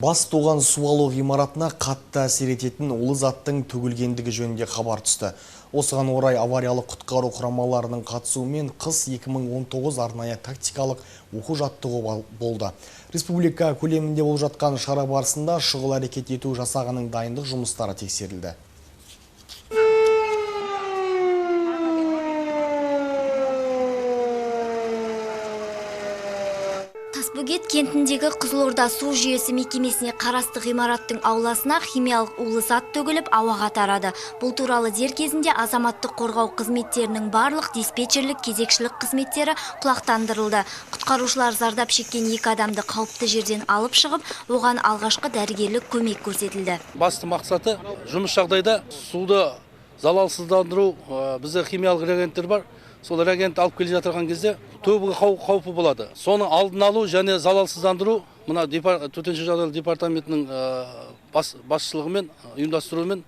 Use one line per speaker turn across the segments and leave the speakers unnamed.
Бас туған суалу ғимаратына қатты әсер ететін улы заттың төгілгендігі жөнінде хабар түсті. Осыған орай авариялық құтқару құрамаларының қатысуымен қыс 2019 арнайы тактикалық оқу-жаттығу болды. Республика көлемінде болып жатқан шара барысында шұғыл әрекет ету жасағының дайындық жұмыстары тексерілді.
Тасбөгет кентіндегі Қызылорда су жүйесі мекемесіне қарасты ғимараттың ауласына химиялық улы зат төгіліп ауаға тарады. Бұл туралы дер кезінде азаматтық қорғау қызметтерінің барлық диспетчерлік кезекшілік қызметтері құлақтандырылды. Құтқарушылар зардап шеккен 2 адамды қауіпті жерден алып шығып, оған алғашқы дәрігерлік көмек көрсетілді.
Басты мақсаты жұмыс жағдайда суды залалсыздандыру, бізде химиялық реагенттер бар. Сол реагент алып келе жатырған кезде тобығы қаупі болады. Соны алдын алу және залалсыздандыру мына төтенше жағдайлар департаментінің басшылығымен, ұйымдастыруымен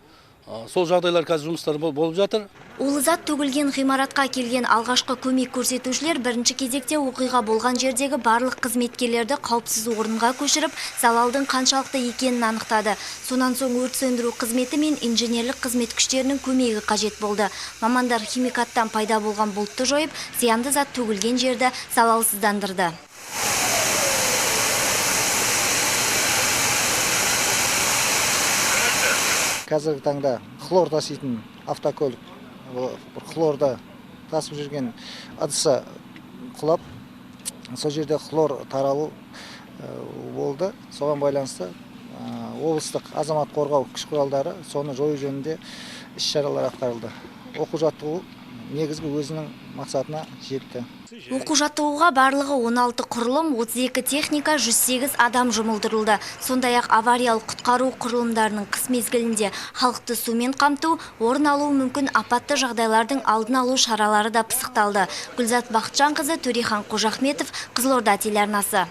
сол жағдайлар қазір жұмыстары болып жатыр.
Улы зат төгілген ғимаратқа келген алғашқы көмек көрсетушілер бірінші кезекте оқиға болған жердегі барлық қызметкерлерді қауіпсіз орынға көшіріп, залалдың қаншалықты екенін анықтады. Сонан соң өрт сөндіру қызметі мен инженерлік қызмет күштерінің көмегі қажет болды. Мамандар химикаттан пайда болған бұлтты жойып, зиянды зат төгілген жерді залалсыздандырды.
Қазіргі таңда хлор таситын автокөлік хлорда тасып жүрген ыдысы құлап, сол жерде хлор таралу болды. Соған байланысты облыстық азамат қорғау күш құралдары соны жою жөнінде іс-шаралар атқарылды. Оқу-жаттығу негізгі өзінің мақсатына жетті.
Оқу-жаттығуға барлығы 16 құрылым, 32 техника, 108 адам жұмылдырылды. Сондай-ақ авариялық құтқару құрылымдарының қыс мезгілінде халықты сумен қамту, орын алуы мүмкін апатты жағдайлардың алдын алу шаралары да пысықталды. Гүлзат Бақытжанқызы, Төрехан Қожахметов, Қызылорда телеарнасы.